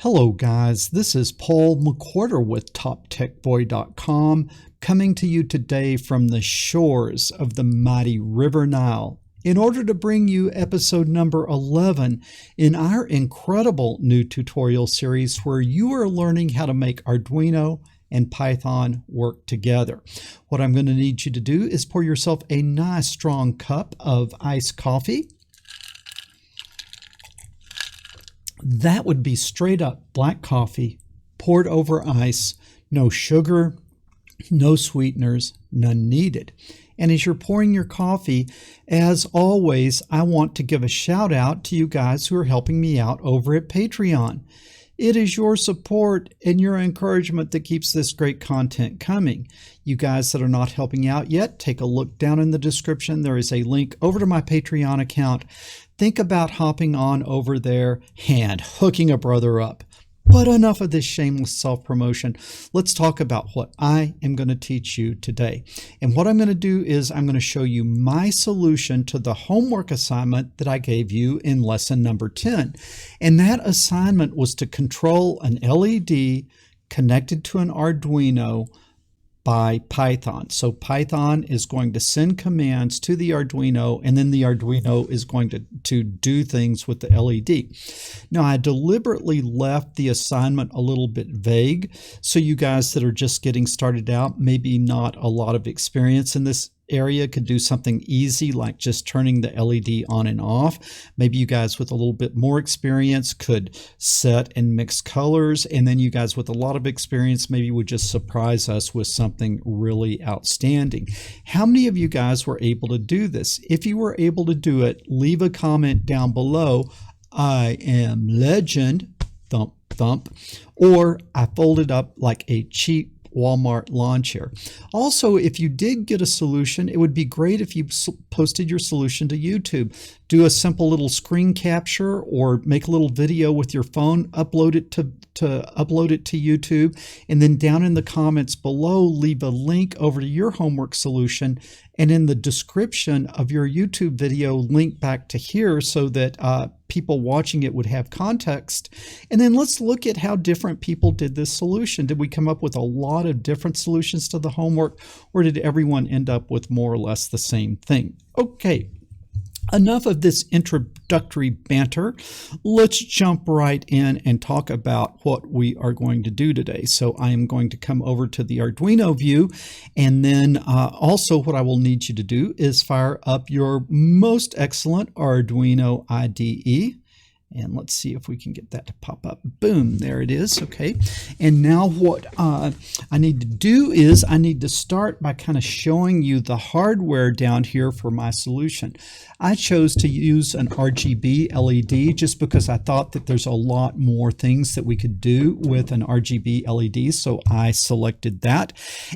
Hello guys, this is Paul McWhorter with TopTechBoy.com coming to you today from the shores of the mighty River Nile in order to bring you episode number 11 in our incredible new tutorial series where you are learning how to make Arduino and Python work together. What I'm going to need you to do is pour yourself a nice strong cup of iced coffee. That would be straight up black coffee poured over ice, no sugar, no sweeteners, none needed. And as you're pouring your coffee, as always, I want to give a shout out to you guys who are helping me out over at Patreon. It is your support and your encouragement that keeps this great content coming. You guys that are not helping out yet, take a look down in the description. There is a link over to my Patreon account. Think about hopping on over there and hooking a brother up. But enough of this shameless self-promotion. Let's talk about what I am going to teach you today. And what I'm going to do is I'm going to show you my solution to the homework assignment that I gave you in lesson number 10. And that assignment was to control an LED connected to an Arduino by Python. So Python is going to send commands to the Arduino, and then the Arduino is going to do things with the LED. Now, I deliberately left the assignment a little bit vague, so you guys that are just getting started out, maybe not a lot of experience in this area, could do something easy like just turning the LED on and off. Maybe you guys with a little bit more experience could set and mix colors, and then you guys with a lot of experience maybe would just surprise us with something really outstanding. How many of you guys were able to do this? If you were able to do it, leave a comment down below. I am legend, thump thump, or I folded up like a cheap Walmart lawn chair. Also, if you did get a solution, it would be great if you posted your solution to YouTube. Do a simple little screen capture or make a little video with your phone, upload it to YouTube, and then down in the comments below, leave a link over to your homework solution, and in the description of your YouTube video, link back to here so that people watching it would have context. And then let's look at how different people did this solution. Did we come up with a lot of different solutions to the homework, or did everyone end up with more or less the same thing? Okay. Enough of this introductory banter. Let's jump right in and talk about what we are going to do today. So I am going to come over to the Arduino view, and then also what I will need you to do is fire up your most excellent Arduino IDE. And let's see if we can get that to pop up. Boom, there it is. Okay. And now what I need to do is I need to start by kind of showing you the hardware down here for my solution. I chose to use an RGB LED just because I thought that there's a lot more things that we could do with an RGB LED. So I selected that.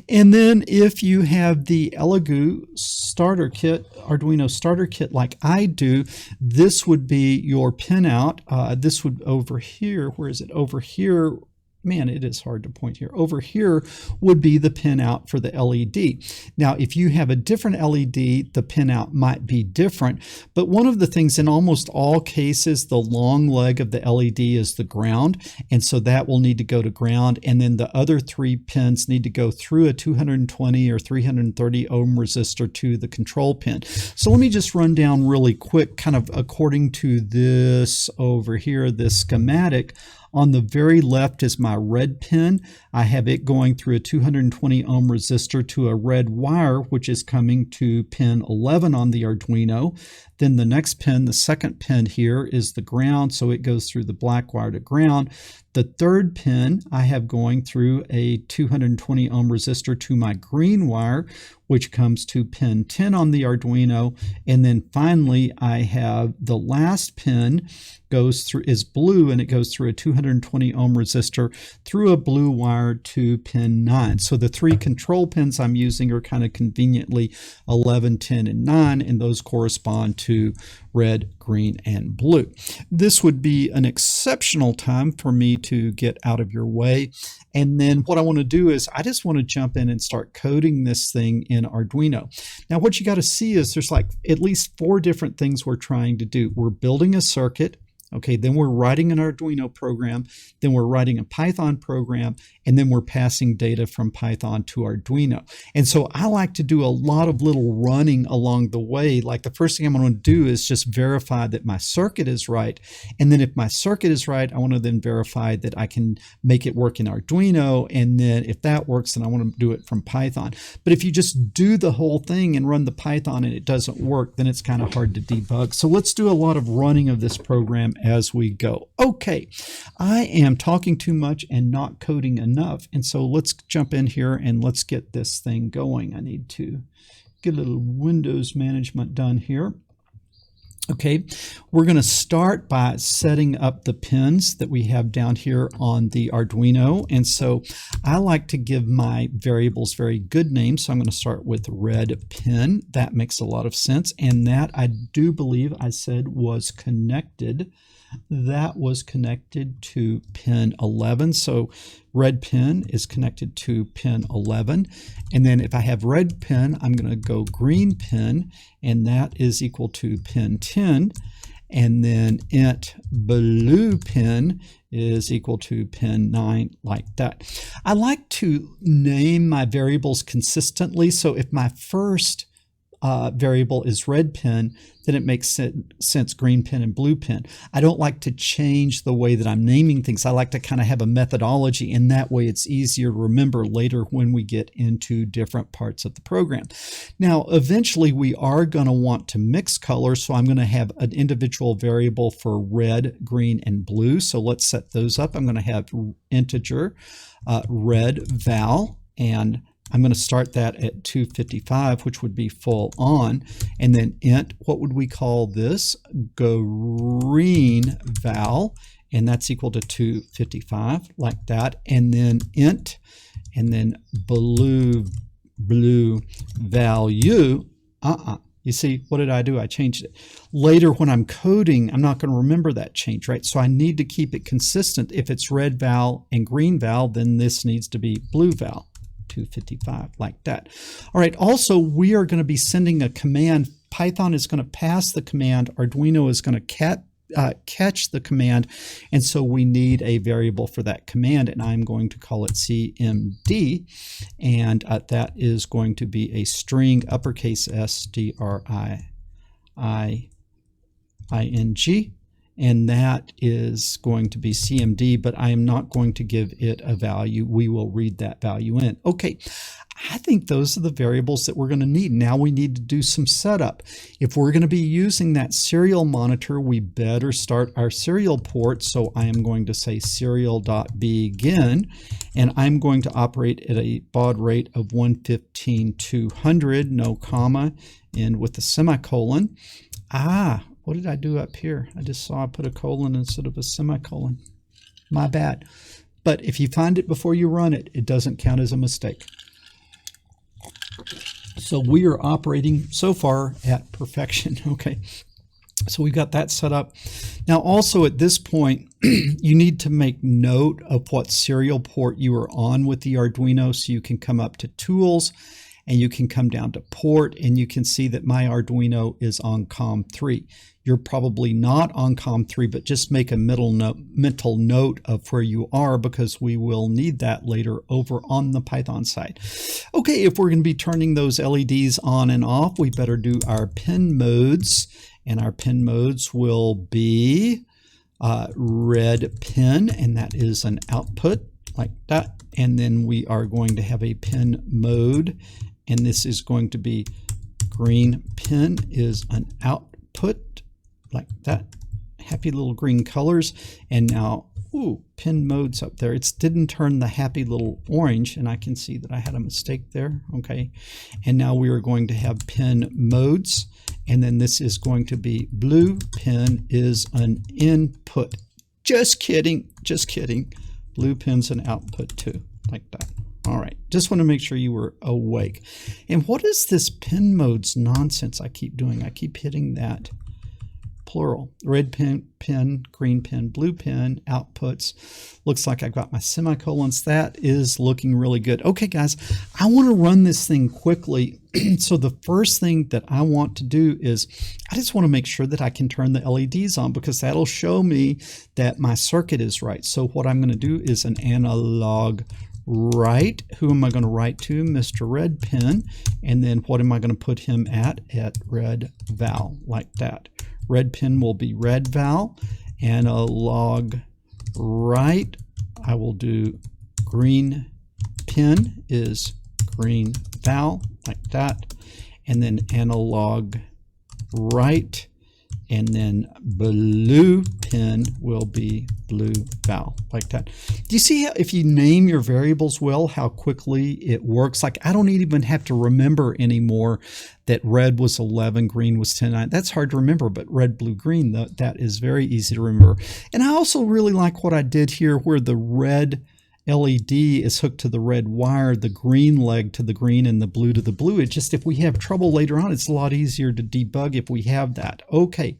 And then if you have the Elegoo starter kit, Arduino starter kit like I do, this would be your pinout. This would over here, where is it? Over here, man, it is hard to point here. Over here would be the pinout for the LED. Now, if you have a different LED, the pinout might be different. But one of the things in almost all cases, the long leg of the LED is the ground. And so that will need to go to ground. And then the other three pins need to go through a 220 or 330 ohm resistor to the control pin. So let me just run down really quick, kind of according to this over here, this schematic. On the very left is my red pin. I have it going through a 220 ohm resistor to a red wire, which is coming to pin 11 on the Arduino. Then the next pin, the second pin here, is the ground, so it goes through the black wire to ground. The third pin I have going through a 220 ohm resistor to my green wire, which comes to pin 10 on the Arduino. And then finally, I have the last pin is blue, and it goes through a 220 ohm resistor through a blue wire to pin 9. So the three control pins I'm using are kind of conveniently 11, 10, and 9, and those correspond to red, green, and blue. This would be an exceptional time for me to get out of your way. And then what I want to do is I just want to jump in and start coding this thing in Arduino. Now, what you got to see is there's like at least 4 different things we're trying to do. We're building a circuit. Okay, then we're writing an Arduino program, then we're writing a Python program, and then we're passing data from Python to Arduino. And so I like to do a lot of little running along the way. Like the first thing I'm going to do is just verify that my circuit is right. And then if my circuit is right, I want to then verify that I can make it work in Arduino. And then if that works, then I want to do it from Python. But if you just do the whole thing and run the Python and it doesn't work, then it's kind of hard to debug. So let's do a lot of running of this program as we go. Okay, I am talking too much and not coding enough. And so let's jump in here and let's get this thing going. I need to get a little Windows management done here. Okay, we're going to start by setting up the pins that we have down here on the Arduino. And so I like to give my variables very good names. So I'm going to start with red pin. That makes a lot of sense. And that I do believe I said was connected. That was connected to pin 11. So red pin is connected to pin 11. And then if I have red pin, I'm going to go green pin, and that is equal to pin 10. And then int blue pin is equal to pin 9, like that. I like to name my variables consistently. So if my first variable is red pin, then it makes sense green pin and blue pin. I don't like to change the way that I'm naming things. I like to kind of have a methodology, and that way it's easier to remember later when we get into different parts of the program. Now, eventually we are going to want to mix colors, so I'm going to have an individual variable for red, green, and blue. So let's set those up. I'm going to have integer red val, and I'm going to start that at 255, which would be full on. And then int, what would we call this? Green val, and that's equal to 255, like that. And then int, and then blue value. You see, what did I do? I changed it. Later when I'm coding, I'm not going to remember that change, right? So I need to keep it consistent. If it's red val and green val, then this needs to be blue val. 255, like that. All right, also we are going to be sending a command. Python is going to pass the command. Arduino is going to catch the command, and so we need a variable for that command, and I'm going to call it CMD, and that is going to be a string uppercase STRING, and that is going to be CMD, but I am not going to give it a value. We will read that value in. Okay, I think those are the variables that we're going to need. Now we need to do some setup. If we're going to be using that serial monitor, we better start our serial port. So I am going to say serial.begin, and I'm going to operate at a baud rate of 115,200, no comma, and with a semicolon. What did I do up here? I just saw I put a colon instead of a semicolon. My bad. But if you find it before you run it, it doesn't count as a mistake. So we are operating so far at perfection. Okay. So we've got that set up. Now also at this point, you need to make note of what serial port you are on with the Arduino, so you can come up to Tools, and you can come down to Port, and you can see that my Arduino is on COM3. You're probably not on COM3, but just make a mental note of where you are, because we will need that later over on the Python side. Okay, if we're going to be turning those LEDs on and off, we better do our pin modes, and our pin modes will be red pin, and that is an output like that. And then we are going to have a pin mode, and this is going to be green pin is an output like that. Happy little green colors. And now, pin modes up there. It didn't turn the happy little orange, and I can see that I had a mistake there. Okay. And now we are going to have pin modes, and then this is going to be blue pin is an input. Just kidding. Just kidding. Blue pin's an output too, like that. All right, just want to make sure you were awake. And what is this pin modes nonsense I keep doing? I keep hitting that plural. Red pen, green pen, blue pen, outputs. Looks like I've got my semicolons. That is looking really good. Okay, guys, I want to run this thing quickly. So the first thing that I want to do is I just want to make sure that I can turn the LEDs on, because that'll show me that my circuit is right. So what I'm going to do is an analog write. Who am I going to write to? Mr. Red Pen. And then what am I going to put him at? At red val, like that. Red Pen will be red val. Analog write, I will do green pen is green val, like that. And then analog write, and then blue pen will be blue val, like that. Do you see how, if you name your variables well, how quickly it works? Like, I don't even have to remember anymore that red was 11, green was 10, 9. That's hard to remember, but red, blue, green, that is very easy to remember. And I also really like what I did here, where the red LED is hooked to the red wire, the green leg to the green, and the blue to the blue. It just, if we have trouble later on, it's a lot easier to debug if we have that. Okay,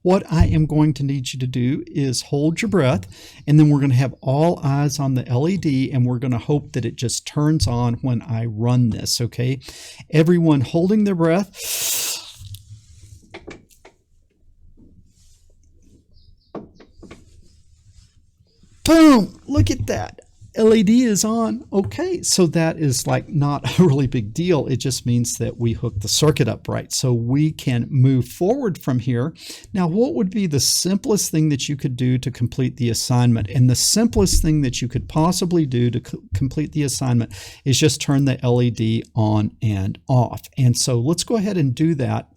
what I am going to need you to do is hold your breath, and then we're going to have all eyes on the LED, and we're going to hope that it just turns on when I run this, okay? Everyone holding their breath. Boom! Look at that. LED is on. Okay, so that is like not a really big deal. It just means that we hook the circuit up right, so we can move forward from here. Now, what would be the simplest thing that you could do to complete the assignment? And the simplest thing that you could possibly do to complete the assignment is just turn the LED on and off. And so let's go ahead and do that.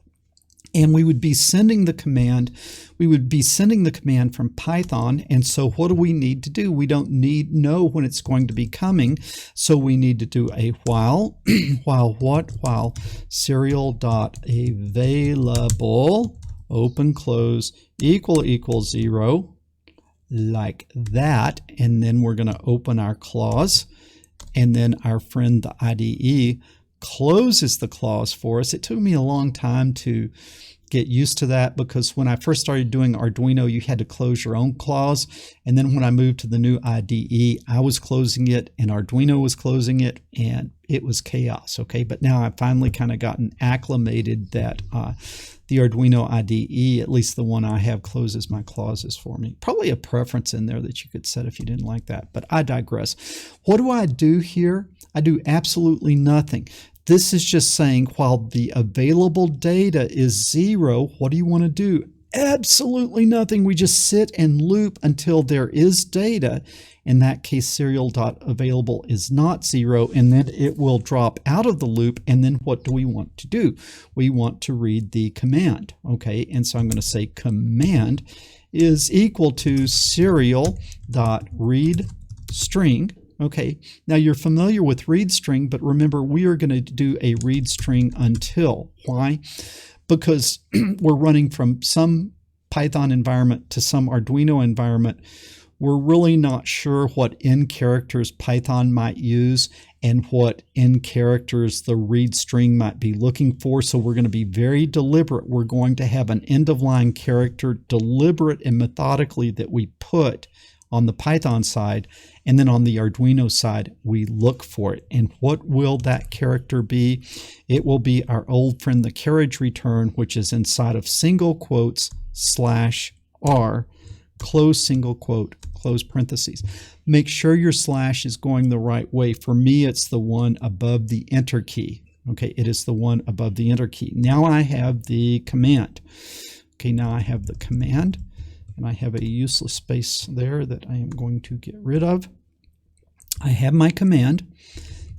And we would be sending the command. We would be sending the command from Python. And so what do we need to do? We don't know when it's going to be coming. So we need to do a while, while serial.available, open, close, equal 0, like that. And then we're going to open our clause. And then our friend, the IDE, closes the clause for us. It took me a long time to get used to that, because when I first started doing Arduino, you had to close your own clause. And then when I moved to the new IDE, I was closing it and Arduino was closing it, and it was chaos. Okay, but now I've finally kind of gotten acclimated that the Arduino IDE, at least the one I have, closes my clauses for me. Probably a preference in there that you could set if you didn't like that, but I digress. What do I do here? I do absolutely nothing. This is just saying while the available data is 0, what do you want to do? Absolutely nothing. We just sit and loop until there is data. In that case, serial.available is not 0, and then it will drop out of the loop. And then what do we want to do? We want to read the command. Okay, and so I'm going to say command is equal to serial.readString. Okay, now you're familiar with read string, but remember, we are going to do a read string until. Why? Because we're running from some Python environment to some Arduino environment. We're really not sure what end characters Python might use and what end characters the read string might be looking for. So we're going to be very deliberate. We're going to have an end of line character deliberate and methodically that we put on the Python side, and then on the Arduino side, we look for it. And what will that character be? It will be our old friend, the carriage return, which is inside of single quotes /r, close single quote, close parentheses. Make sure your slash is going the right way. For me, it's the one above the enter key. Okay, it is the one above the enter key. Now I have the command. Okay, now I have the command. And I have a useless space there that I am going to get rid of. I have my command.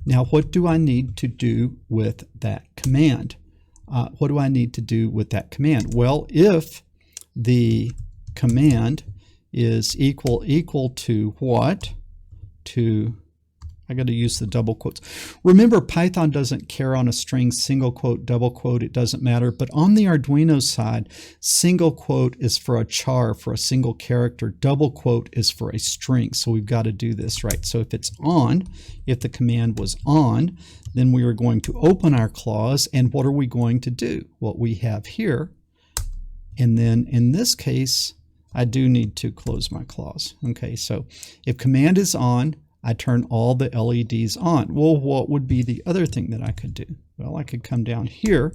Now, what do I need to do with that command? What do I need to do with that command? Well, if the command is equal to what? I got to use the double quotes. Remember, Python doesn't care on a string, single quote, double quote, it doesn't matter. But on the Arduino side, single quote is for a char, for a single character. Double quote is for a string. So we've got to do this right. So if it's on, if the command was on, then we are going to open our clause. And what are we going to do? What we have here, And then in this case, I do need to close my clause. Okay, so if command is on, I turn all the LEDs on. Well, what would be the other thing that I could do? Well, I could come down here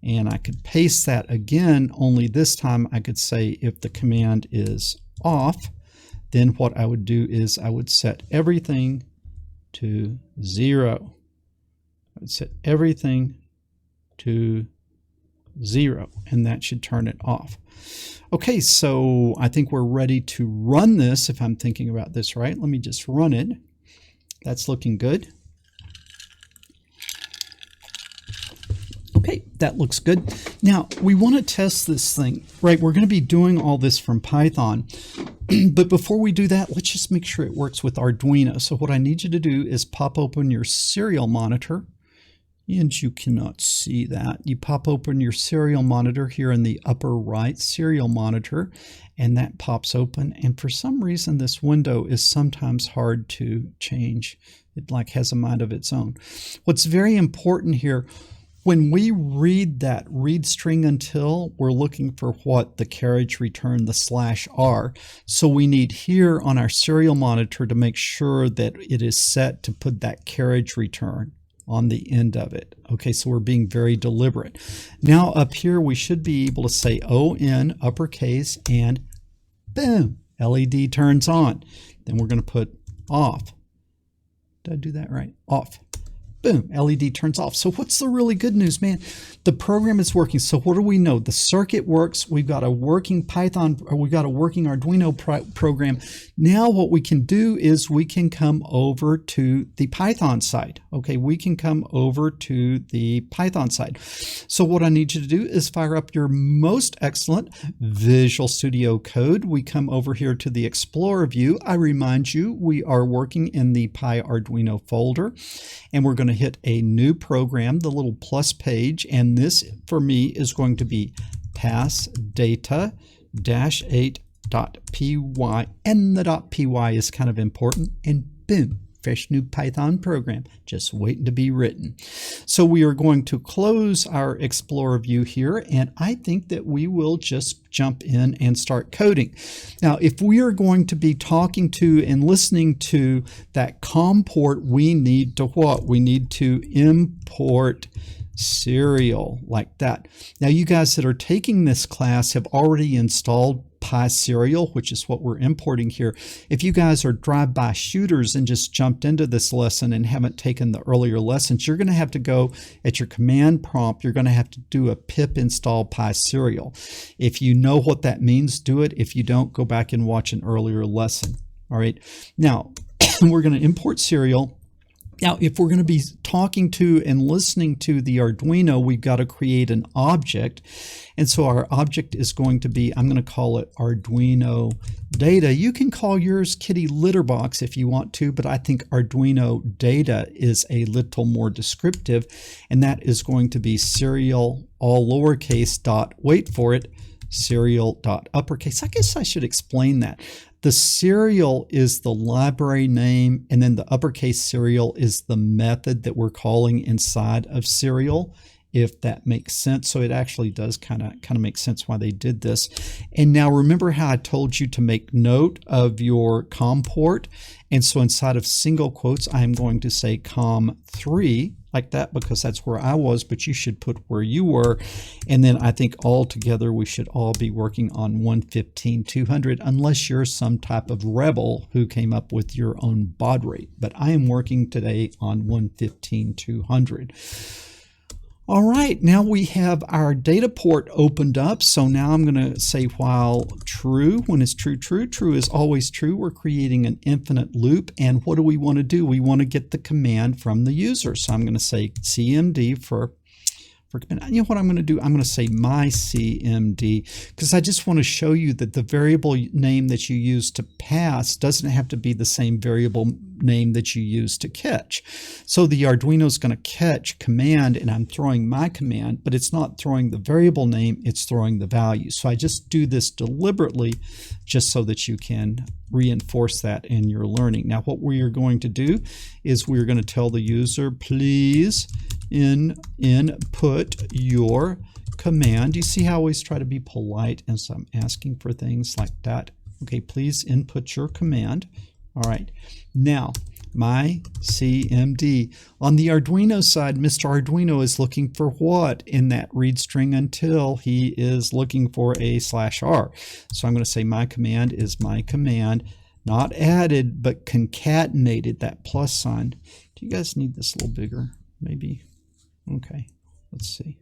and I could paste that again, only this time I could say if the command is off, then what I would do is I would set everything to 0. I would set everything to 0, and that should turn it off. Okay, so I think we're ready to run this if I'm thinking about this right. Let me just run it. That's looking good. Okay, that looks good. Now, we want to test this thing, right? We're going to be doing all this from Python. But before we do that, let's just make sure it works with Arduino. So what I need you to do is pop open your serial monitor. And you cannot see that. You pop open your serial monitor here in the upper right, serial monitor, and that pops open. And for some reason, this window is sometimes hard to change. It like has a mind of its own. What's very important here, when we read that read string until, we're looking for what the carriage return, the /r. So we need here on our serial monitor to make sure that it is set to put that carriage return on the end of it. Okay, so we're being very deliberate. Now up here we should be able to say ON uppercase and boom, LED turns on. Then we're going to put off. Did I do that right? Off. Boom, LED turns off. So what's the really good news, man? The program is working. So what do we know? The circuit works. We've got a working Python, or we've got a working Arduino program. Now what we can do is we can come over to the Python side. Okay, we can come over to the Python side. So what I need you to do is fire up your most excellent Visual Studio Code. We come over here to the Explorer view. I remind you, we are working in the PyArduino folder, and we're going to hit a new program, the little plus page, and this for me is going to be passdata-8.py, and the .py is kind of important, and boom, fresh new Python program just waiting to be written. So we are going to close our Explorer view here, and I think that we will just jump in and start coding. Now, if we are going to be talking to and listening to that COM port, we need to what? We need to import serial like that. Now, you guys that are taking this class have already installed PySerial, which is what we're importing here. If you guys are drive-by shooters and just jumped into this lesson and haven't taken the earlier lessons, you're going to have to go at your command prompt. You're going to have to do a pip install PySerial. If you know what that means, do it. If you don't, go back and watch an earlier lesson. All right. Now, we're going to import serial. Now, if we're going to be talking to and listening to the Arduino, we've got to create an object. And so our object is going to be, I'm going to call it Arduino Data. You can call yours Kitty Litterbox if you want to, but I think Arduino Data is a little more descriptive. And that is going to be serial, all lowercase, dot, wait for it, serial dot uppercase. I guess I should explain that. The serial is the library name, and then the uppercase serial is the method that we're calling inside of serial, if that makes sense. So it actually does kind of make sense why they did this. And now remember how I told you to make note of your COM port. And so inside of single quotes, I'm going to say COM3 like that because that's where I was, but you should put where you were. And then I think all together we should all be working on 115.200 unless you're some type of rebel who came up with your own baud rate. But I am working today on 115.200. All right, now we have our data port opened up. So now I'm going to say while true, when it's true, true, true is always true. We're creating an infinite loop. And what do we want to do? We want to get the command from the user. So I'm going to say CMD for you know what I'm going to do? I'm going to say my CMD because I just want to show you that the variable name that you use to pass doesn't have to be the same variable name that you use to catch. So the Arduino is going to catch command, and I'm throwing my command, but it's not throwing the variable name, it's throwing the value. So I just do this deliberately just so that you can reinforce that in your learning. Now what we are going to do is we're going to tell the user, please input your command. You see how I always try to be polite as I'm asking for things like that. Okay, please input your command. All right, now my CMD. On the Arduino side, Mr. Arduino is looking for what in that read string until he is looking for a /r. So I'm going to say my command is my command, not added, but concatenated, that plus sign. Do you guys need this a little bigger? Maybe. Okay, let's see.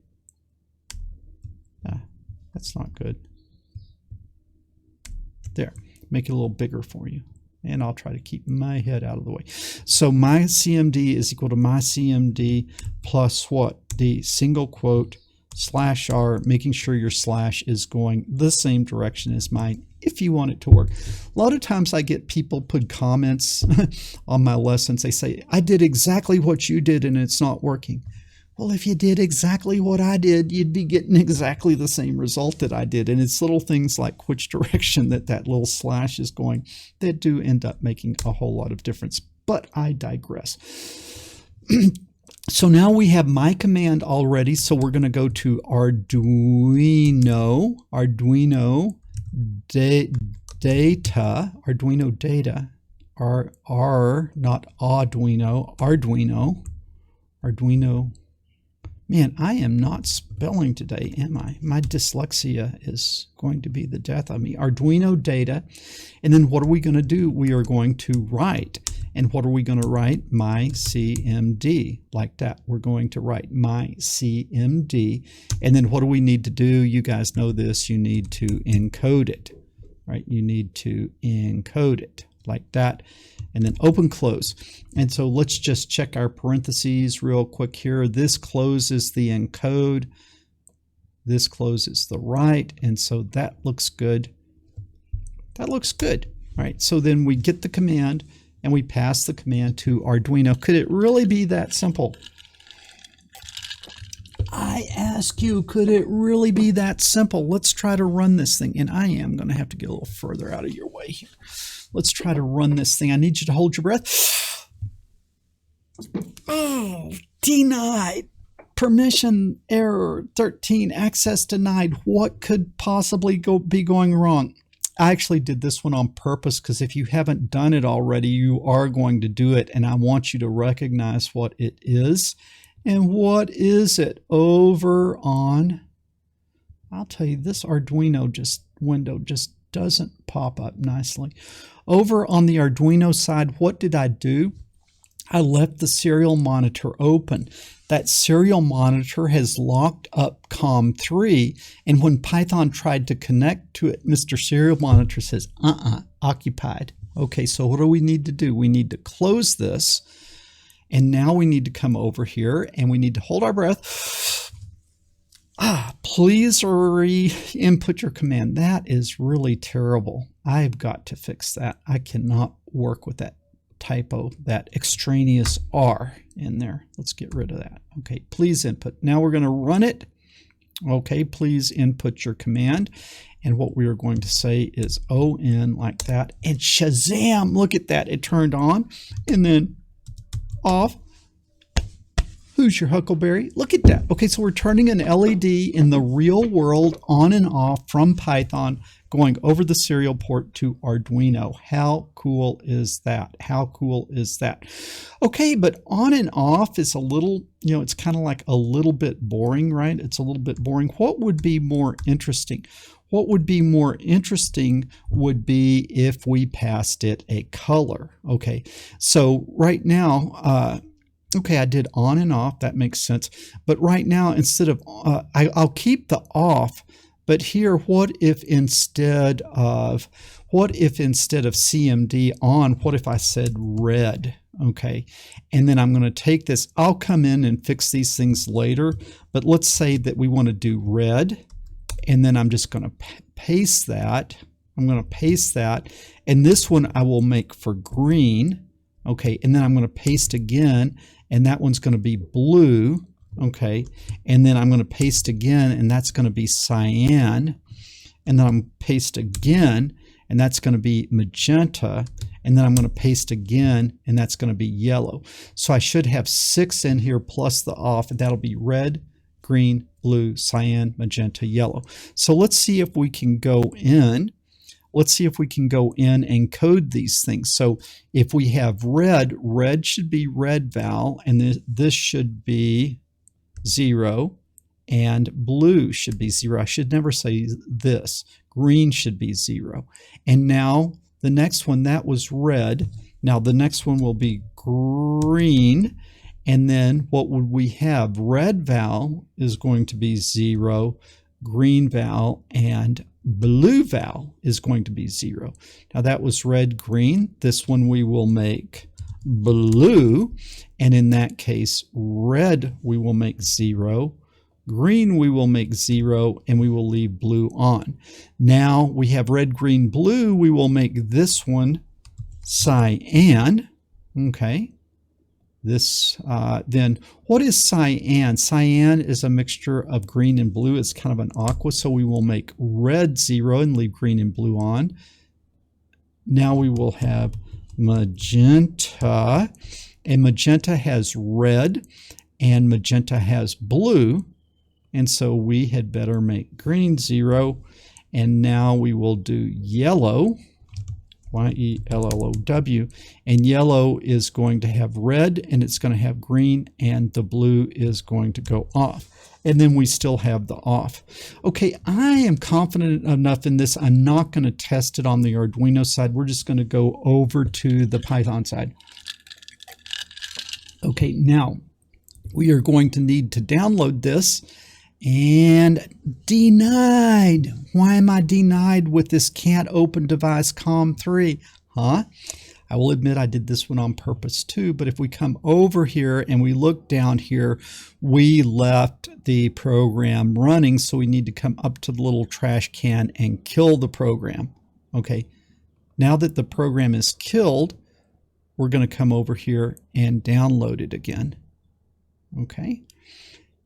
That's not good. There, make it a little bigger for you. And I'll try to keep my head out of the way. So my CMD is equal to my CMD plus what? The single quote /r, making sure your slash is going the same direction as mine if you want it to work. A lot of times I get people put comments on my lessons. They say, I did exactly what you did and it's not working. Well, if you did exactly what I did, you'd be getting exactly the same result that I did. And it's little things like which direction that little slash is going that do end up making a whole lot of difference. But I digress. So now we have my command already. So we're going to go to Arduino Data, not Arduino. Man, I am not spelling today, am I? My dyslexia is going to be the death of me. Arduino Data. And then what are we going to do? We are going to write. And what are we going to write? My CMD. Like that. We're going to write my CMD. And then what do we need to do? You guys know this. You need to encode it. Right? You need to encode it. Like that. And then open close. And so let's just check our parentheses real quick here. This closes the encode. This closes the write. And so that looks good. That looks good. All right. So then we get the command and we pass the command to Arduino. Could it really be that simple? I ask you, could it really be that simple? Let's try to run this thing. And I am going to have to get a little further out of your way here. Let's try to run this thing. I need you to hold your breath. Oh, denied. Permission error 13. Access denied. What could possibly be going wrong? I actually did this one on purpose because if you haven't done it already, you are going to do it. And I want you to recognize what it is. And what is it? Over on, I'll tell you, this Arduino window just doesn't pop up nicely. Over on the Arduino side, what did I do? I left the serial monitor open. That serial monitor has locked up COM3, and when Python tried to connect to it, Mr. Serial Monitor says, occupied. Okay, so what do we need to do? We need to close this, and now we need to come over here, and we need to hold our breath. Please re-input your command. That is really terrible. I've got to fix that. I cannot work with that typo, that extraneous R in there. Let's get rid of that. Okay, please input. Now we're going to run it. Okay, please input your command. And what we are going to say is ON like that. And Shazam, look at that. It turned on and then off. Who's your Huckleberry? Look at that. Okay, so we're turning an LED in the real world on and off from Python, going over the serial port to Arduino. How cool is that? How cool is that? Okay, but on and off is a little, it's kind of like a little bit boring, right? It's a little bit boring. What would be more interesting? What would be more interesting would be if we passed it a color. Okay, so right now, okay, I did on and off. That makes sense. But right now, instead of, I'll keep the off. But here, what if instead of CMD on, what if I said red? Okay, and then I'm going to take this. I'll come in and fix these things later. But let's say that we want to do red. And then I'm just going to paste that. I'm going to paste that. And this one I will make for green. Okay, and then I'm going to paste again. And that one's going to be blue, okay? And then I'm going to paste again, and that's going to be cyan. And then I'm going to paste again, and that's going to be magenta. And then I'm going to paste again, and that's going to be yellow. So I should have 6 in here plus the off, and that'll be red, green, blue. blue, cyan, magenta, yellow. So let's see if we can go in. Let's see if we can go in and code these things. So if we have red, red should be red val, and this should be 0, and blue should be 0. I should never say this. Green should be 0. And now the next one, that was red. Now the next one will be green. And then what would we have? Red val is going to be 0, green val, and blue val is going to be 0. Now that was red, green. This one we will make blue. And in that case, red we will make 0. Green we will make 0, and we will leave blue on. Now we have red, green, blue. We will make this one cyan. Okay. This then what is cyan? Cyan is a mixture of green and blue. It's kind of an aqua, so we will make red 0 and leave green and blue on. Now we will have magenta, and magenta has red and magenta has blue, and so we had better make green 0. And now we will do yellow, Y-E-L-L-O-W, and yellow is going to have red and it's going to have green, and the blue is going to go off. And then we still have the off. Okay, I am confident enough in this. I'm not going to test it on the Arduino side. We're just going to go over to the Python side. Okay, now we are going to need to download this. And denied. Why am I denied with this can't open device COM3? Huh? I will admit I did this one on purpose too, but if we come over here and we look down here, we left the program running, so we need to come up to the little trash can and kill the program. Okay, now that the program is killed, we're going to come over here and download it again. Okay.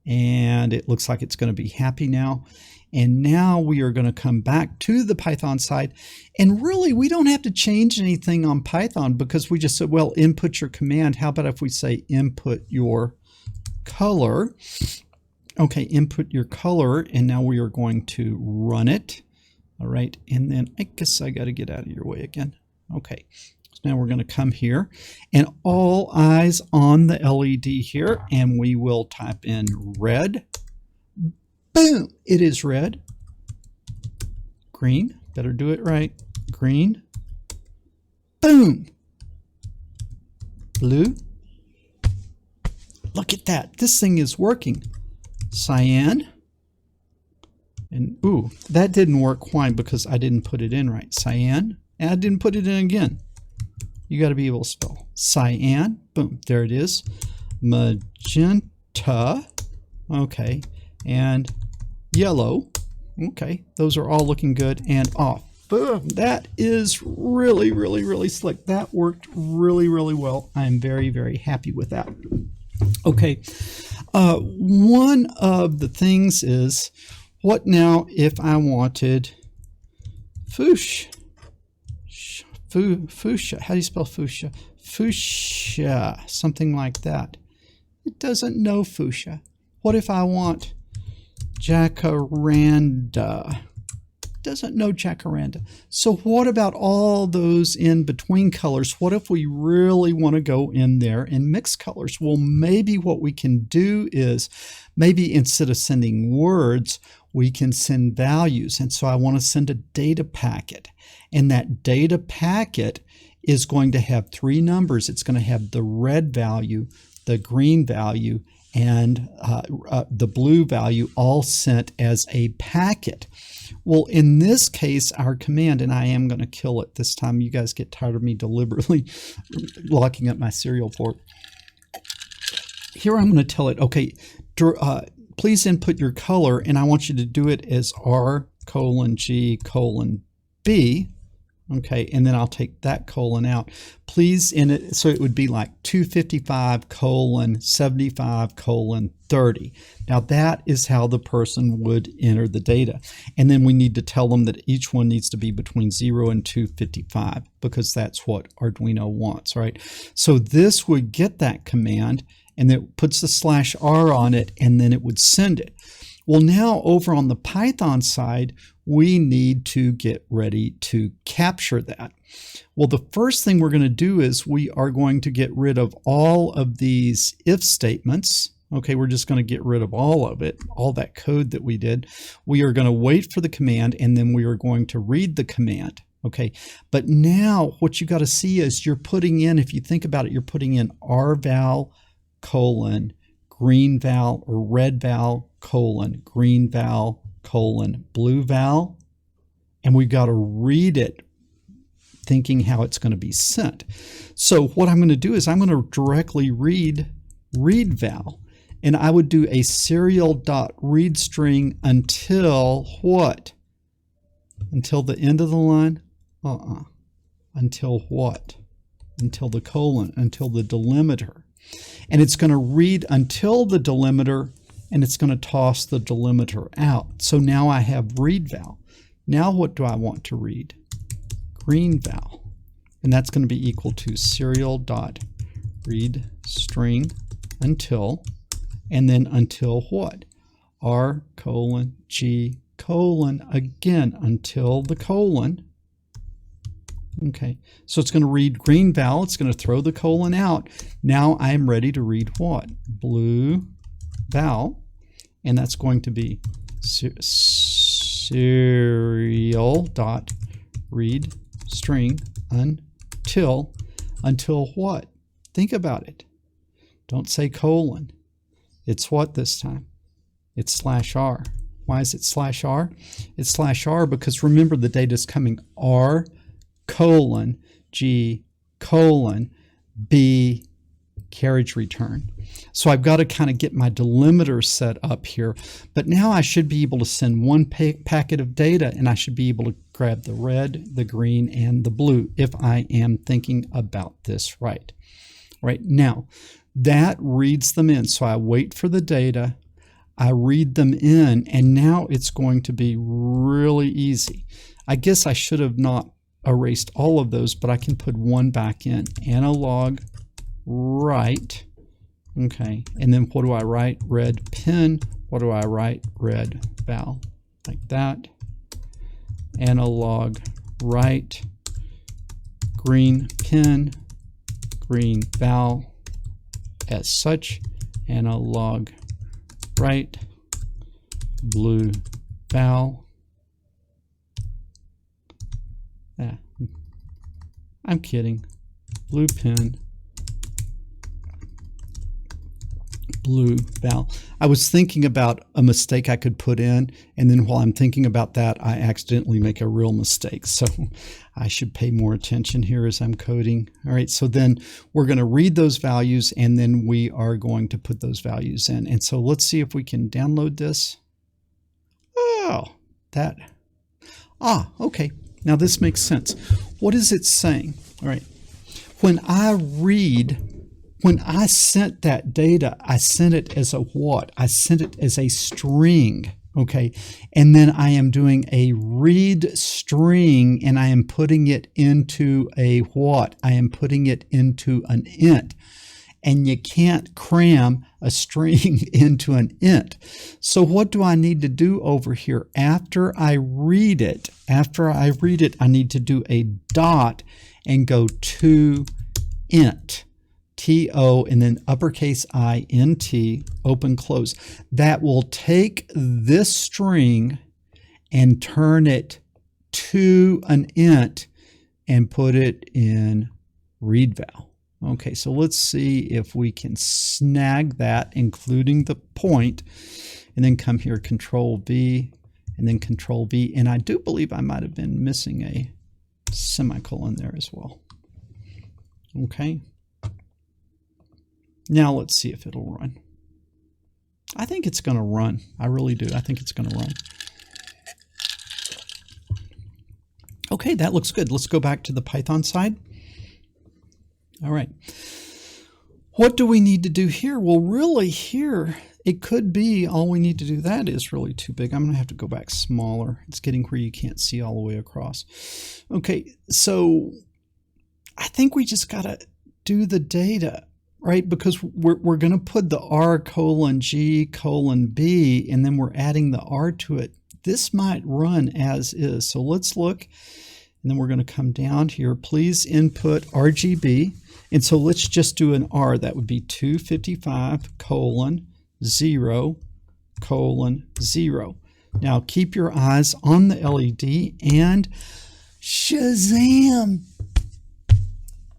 And it looks like it's going to be happy now. And now we are going to come back to the Python side. And really, we don't have to change anything on Python because we just said, well, input your command. How about if we say input your color? Okay, input your color. And now we are going to run it. All right. And then I guess I got to get out of your way again. Okay. Now we're going to come here and all eyes on the LED here, and we will type in red. Boom! It is red. Green. Better do it right. Green. Boom! Blue. Look at that. This thing is working. Cyan. And ooh, that didn't work. Why? Because I didn't put it in right. Cyan. And I didn't put it in again. You got to be able to spell. Cyan. Boom. There it is. Magenta. Okay. And yellow. Okay. Those are all looking good. And off. Boom. That is really, really, really slick. That worked really, really well. I'm very, very happy with that. Okay. One of the things is, what now if I wanted fuchsia? Fuchsia. How do you spell fuchsia? Fuchsia. Something like that. It doesn't know fuchsia. What if I want jacaranda? It doesn't know jacaranda. So what about all those in between colors? What if we really want to go in there and mix colors? Well, maybe what we can do is, maybe instead of sending words, we can send values. And so I want to send a data packet. And that data packet is going to have 3 numbers. It's going to have the red value, the green value, and the blue value all sent as a packet. Well, in this case, our command, and I am going to kill it this time. You guys get tired of me deliberately locking up my serial port. Here I'm going to tell it, okay, please input your color, and I want you to do it as R:(G:)B. Okay, and then I'll take that colon out. Please, in it, so it would be like 255:75:30. Now that is how the person would enter the data. And then we need to tell them that each one needs to be between 0 and 255 because that's what Arduino wants, right? So this would get that command and it puts the /R on it, and then it would send it. Well, now over on the Python side, we need to get ready to capture that. Well, the first thing we're going to do is we are going to get rid of all of these if statements. Okay, we're just going to get rid of all of it, all that code that we did. We are going to wait for the command, and then we are going to read the command. Okay, but now what you got to see is you're putting in, if you think about it, you're putting in rval colon green val or red val colon green val colon blue val, and we've got to read it thinking how it's going to be sent. So what I'm going to do is I'm going to directly read val, and I would do a serial.read string until what? Until the end of the line? Until what? Until the colon, until the delimiter. And it's going to read until the delimiter, and it's going to toss the delimiter out. So now I have read val. Now what do I want to read? Green val. And that's going to be equal to serial.read string until, and then until what? R colon G colon, again, until the colon. Okay, so it's going to read green val. It's going to throw the colon out. Now I am ready to read what? Blue val. And that's going to be serial.read string until what? Think about it. Don't say colon. It's what this time? It's /r. Why is it /r? It's /r because remember the data is coming R colon G colon B carriage return. So I've got to kind of get my delimiter set up here, but now I should be able to send one packet of data, and I should be able to grab the red, the green, and the blue if I am thinking about this right. Right now, that reads them in. So I wait for the data, I read them in, and now it's going to be really easy. I guess I should have not erased all of those, but I can put one back in. Analog write. Okay, and then what do I write? Red pin. What do I write? Red val. Like that. Analog write. Green pin. Green val. As such. Analog write. Blue val. I'm kidding. Blue pin, blue val. I was thinking about a mistake I could put in, and then while I'm thinking about that, I accidentally make a real mistake. So I should pay more attention here as I'm coding. All right, so then we're going to read those values, and then we are going to put those values in. And so let's see if we can download this. Oh, that. Okay. Now this makes sense. What is it saying? All right. When I sent that data, I sent it as a what? I sent it as a string. Okay. And then I am doing a read string, and I am putting it into a what? I am putting it into an int. And you can't cram a string into an int. So what do I need to do over here? After I read it, I need to do a dot and go to int, T-O, and then uppercase I-N-T, open, close. That will take this string and turn it to an int and put it in read val. Okay, so let's see if we can snag that, including the point, and then come here, Control V, and then Control V. And I do believe I might have been missing a semicolon there as well. Okay. Now let's see if it'll run. I think it's going to run. I really do. I think it's going to run. Okay, that looks good. Let's go back to the Python side. All right. What do we need to do here? Well, really here, it could be all we need to do. That is really too big. I'm going to have to go back smaller. It's getting where you can't see all the way across. Okay, so I think we just got to do the data. right? Because we're going to put the R colon G colon B, and then we're adding the R to it. This might run as is. So let's look, and then we're going to come down here. Please input RGB. And so let's just do an R. That would be 255 colon 0 colon 0. Now keep your eyes on the LED and Shazam!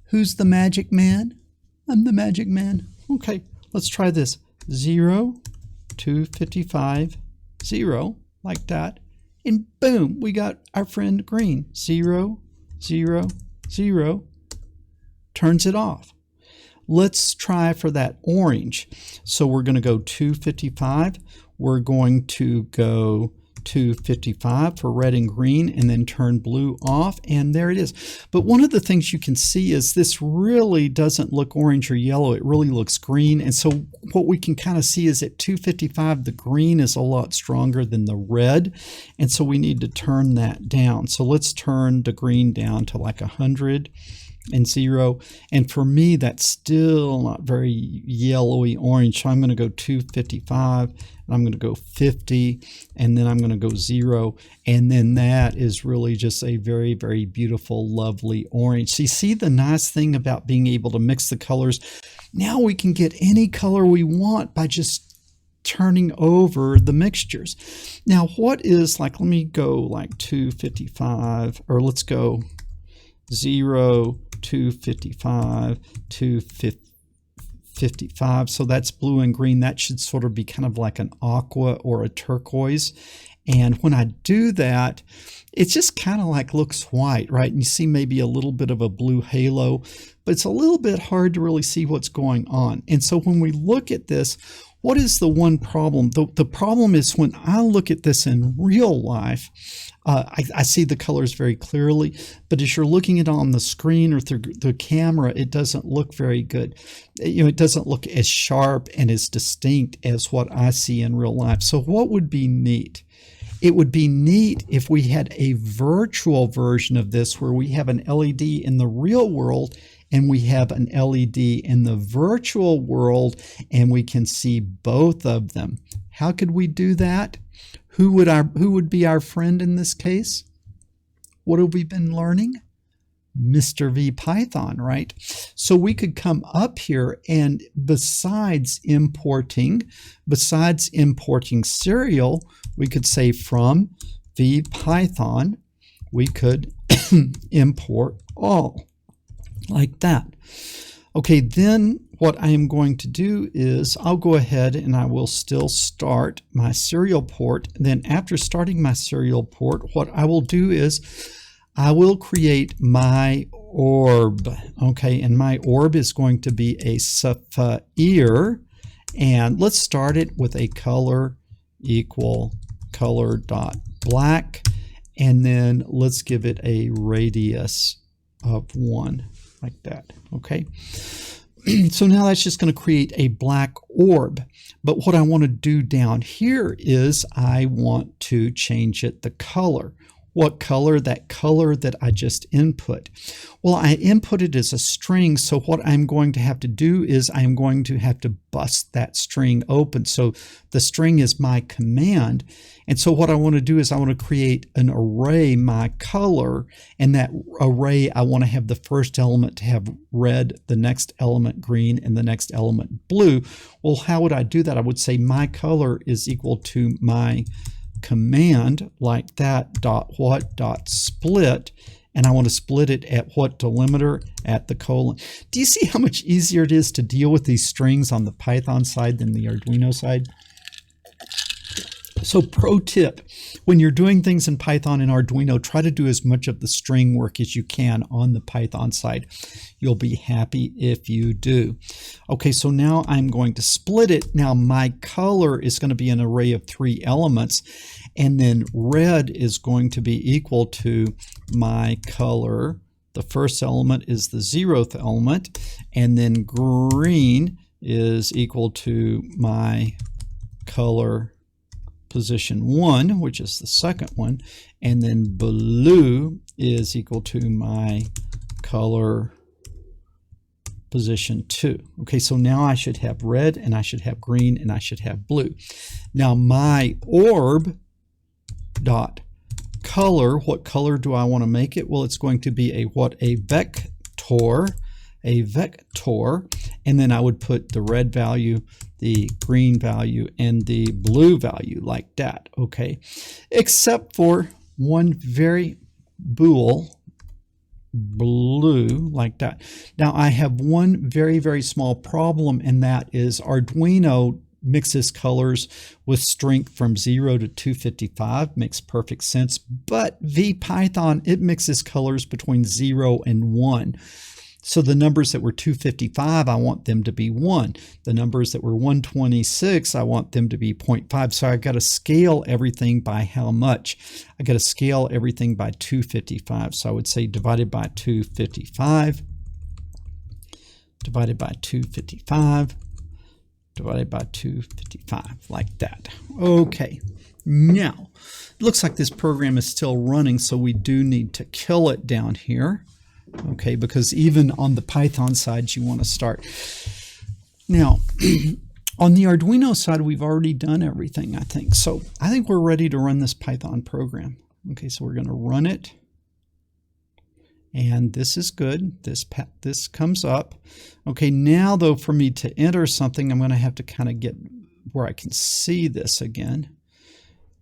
Who's the magic man? I'm the magic man. Okay, let's try this. 0, 255, 0, like that. And boom, we got our friend green. 0, 0, 0. Turns it off. Let's try for that orange. So we're going to go 255. We're going to go 255 for red and green, and then turn blue off, and there it is. But one of the things you can see is this really doesn't look orange or yellow. It really looks green. And so what we can kind of see is at 255, the green is a lot stronger than the red. And so we need to turn that down. So let's turn the green down to like 100 and 0. And for me, that's still not very yellowy orange. So I'm going to go 255, and I'm going to go 50, and then I'm going to go 0. And then that is really just a very, very beautiful, lovely orange. So you see the nice thing about being able to mix the colors. Now we can get any color we want by just turning over the mixtures. Now what is like, let me go like 255, or let's go 0, 255, 255. So that's blue and green. That should sort of be kind of like an aqua or a turquoise. And when I do that, it just kind of like looks white, right? And you see maybe a little bit of a blue halo, but it's a little bit hard to really see what's going on. And so when we look at this, what is the one problem? The problem is when I look at this in real life, I see the colors very clearly, but as you're looking at it on the screen or through the camera, it doesn't look very good. You know, it doesn't look as sharp and as distinct as what I see in real life. So what would be neat? It would be neat if we had a virtual version of this where we have an LED in the real world and we have an LED in the virtual world, and we can see both of them. How could we do that? Who would be our friend in this case? What have we been learning? Mr. V Python, right? So we could come up here and besides importing serial, we could say from V Python, we could import all. Like that. Okay, then what I am going to do is I'll go ahead and I will still start my serial port. Then after starting my serial port, what I will do is I will create my orb. Okay, and my orb is going to be a sapphire. And let's start it with a color equal color dot black. And then let's give it a radius of 1. Like that, okay? So now that's just going to create a black orb. But what I want to do down here is I want to change it the color. What color? That color that I just input. Well, I inputted as a string, so what I'm going to have to do is I'm going to have to bust that string open. So the string is my command. And so what I want to do is I want to create an array, my color, and that array I want to have the first element to have red, the next element green, and the next element blue. Well, how would I do that? I would say my color is equal to my command like that dot what dot split, and I want to split it at what delimiter? At the colon. Do you see how much easier it is to deal with these strings on the Python side than the Arduino side? So pro tip, when you're doing things in Python and Arduino, try to do as much of the string work as you can on the Python side. You'll be happy if you do. Okay, so now I'm going to split it. Now my color is going to be an array of 3 elements, and then red is going to be equal to my color. The first element is the 0th element, and then green is equal to my color position 1, which is the second one, and then blue is equal to my color position 2. Okay, so now I should have red, and I should have green, and I should have blue. Now my orb dot color, what color do I want to make it? Well, it's going to be a what? A vector, and then I would put the red value, the green value, and the blue value like that, okay? Except for one very bool, blue, like that. Now I have one very, very small problem, and that is Arduino mixes colors with strength from 0 to 255. Makes perfect sense. But VPython, it mixes colors between 0 and 1. So the numbers that were 255, I want them to be 1. The numbers that were 126, I want them to be 0.5. So I've got to scale everything by how much? I got to scale everything by 255. So I would say divided by 255, divided by 255, divided by 255, like that. Okay, now it looks like this program is still running, so we do need to kill it down here. Okay, because even on the Python side, you want to start. Now, on the Arduino side, we've already done everything, I think. So I think we're ready to run this Python program. Okay, so we're going to run it. And this is good. This comes up. Okay, now though, for me to enter something, I'm going to have to kind of get where I can see this again.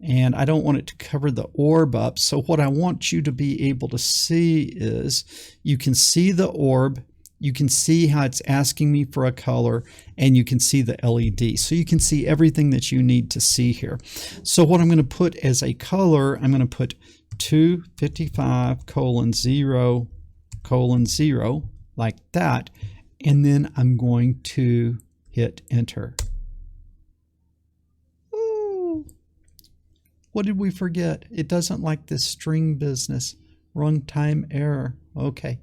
And I don't want it to cover the orb up. So what I want you to be able to see is you can see the orb, you can see how it's asking me for a color, and you can see the LED. So you can see everything that you need to see here. So what I'm going to put as a color, I'm going to put 255:0:0 like that. And then I'm going to hit enter. What did we forget? It doesn't like this string business. Runtime error. Okay.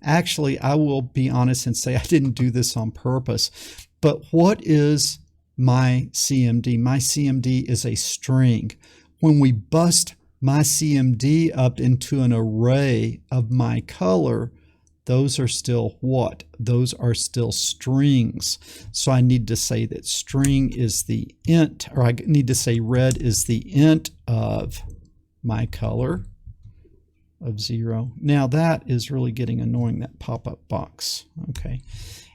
Actually, I will be honest and say I didn't do this on purpose. But what is my CMD? My CMD is a string. When we bust my CMD up into an array of my color, those are still what? Those are still strings. So I need to say that string is the int, or I need to say red is the int of my color of 0. Now that is really getting annoying, that pop-up box. Okay.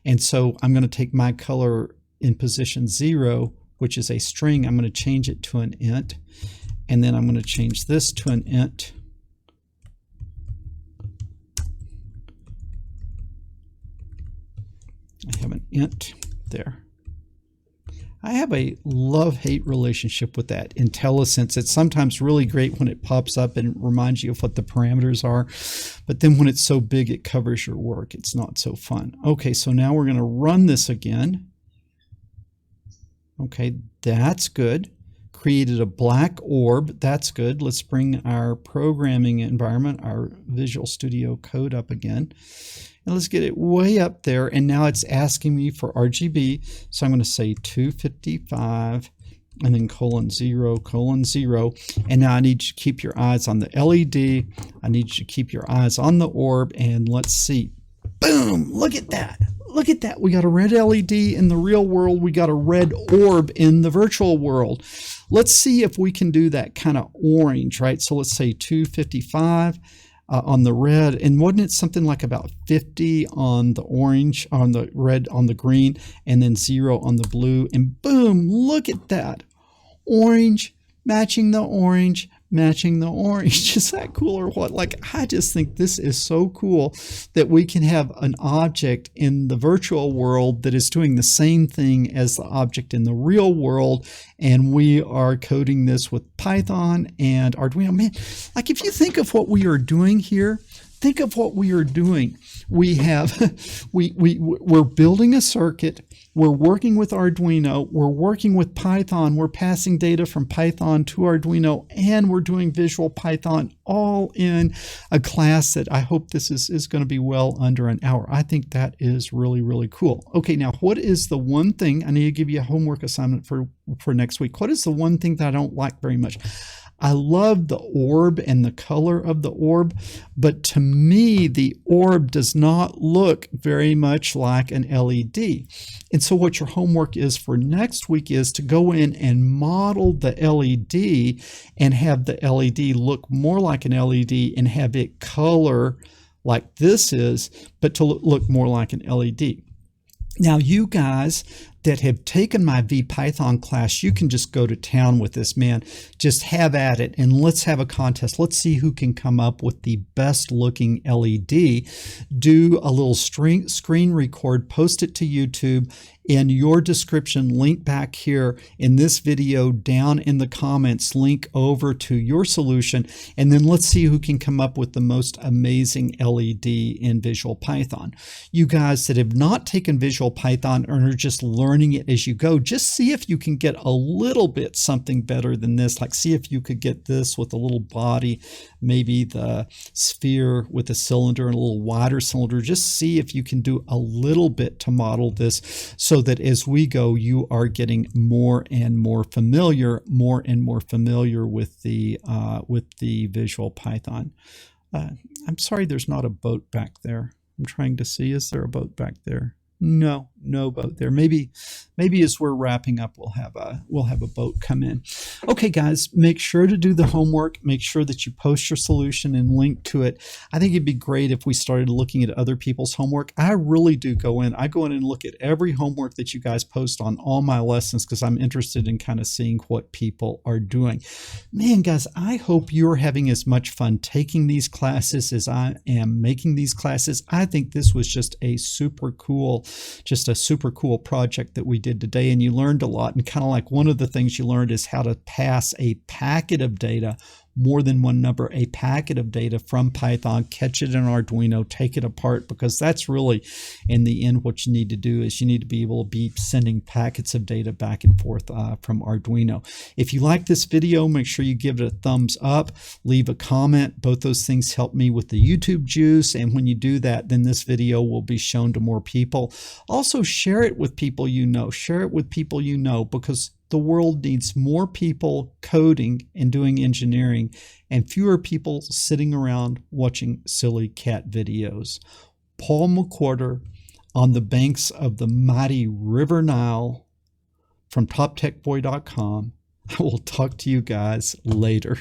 And so I'm going to take my color in position 0, which is a string. I'm going to change it to an int. And then I'm going to change this to an int. I have an int there. I have a love-hate relationship with that IntelliSense. It's sometimes really great when it pops up and reminds you of what the parameters are, but then when it's so big it covers your work, it's not so fun. Okay, so now we're going to run this again. Okay, that's good. Created a black orb. That's good. Let's bring our programming environment, our Visual Studio Code up again. And let's get it way up there. And now it's asking me for RGB. So I'm going to say 255 and then :0:0. And now I need you to keep your eyes on the LED. I need you to keep your eyes on the orb. And let's see. Boom! Look at that. Look at that. We got a red LED in the real world. We got a red orb in the virtual world. Let's see if we can do that kind of orange, right? So let's say 255 on the red. And wasn't it something like about 50 on the orange, on the red, on the green, and then 0 on the blue? And boom, look at that. Orange matching the orange, matching the orange. Is that cool or what? Like, I just think this is so cool that we can have an object in the virtual world that is doing the same thing as the object in the real world, and we are coding this with Python and Arduino. Man, like if you think of what we are doing here, think of what we are doing. We have, we're building a circuit. We're working with Arduino, we're working with Python, we're passing data from Python to Arduino, and we're doing Visual Python all in a class that I hope this is going to be well under an hour. I think that is really, really cool. Okay, now what is the one thing, I need to give you a homework assignment for next week. What is the one thing that I don't like very much? I love the orb and the color of the orb, but to me, the orb does not look very much like an LED. And so what your homework is for next week is to go in and model the LED and have the LED look more like an LED and have it color like this is, but to look more like an LED. Now, you guys that have taken my VPython class, you can just go to town with this, man. Just have at it, and let's have a contest. Let's see who can come up with the best looking LED. Do a little screen record, post it to YouTube. In your description, link back here in this video, down in the comments, link over to your solution, and then let's see who can come up with the most amazing LED in Visual Python. You guys that have not taken Visual Python and are just learning it as you go, just see if you can get a little bit something better than this. Like, see if you could get this with a little body, maybe the sphere with a cylinder and a little wider cylinder. Just see if you can do a little bit to model this, so that as we go, you are getting more and more familiar with the Visual Python. I'm sorry, there's not a boat back there. I'm trying to see, is there a boat back there? No boat there. Maybe as we're wrapping up, we'll have a boat come in. Okay, guys, make sure to do the homework. Make sure that you post your solution and link to it. I think it'd be great if we started looking at other people's homework. I really do go in. I go in and look at every homework that you guys post on all my lessons, because I'm interested in kind of seeing what people are doing. Man, guys, I hope you're having as much fun taking these classes as I am making these classes. I think this was just a super cool project that we did today, and you learned a lot. And kind of like one of the things you learned is how to pass a packet of data, more than one number, a packet of data from Python, catch it in Arduino, take it apart, because that's really, in the end, what you need to do is you need to be able to be sending packets of data back and forth from Arduino. If you like this video, make sure you give it a thumbs up, leave a comment. Both those things help me with the YouTube juice, and when you do that, then this video will be shown to more people. Also, share it with people you know. Share it with people you know, because the world needs more people coding and doing engineering, and fewer people sitting around watching silly cat videos. Paul McWhorter on the banks of the mighty River Nile from TopTechBoy.com. I will talk to you guys later.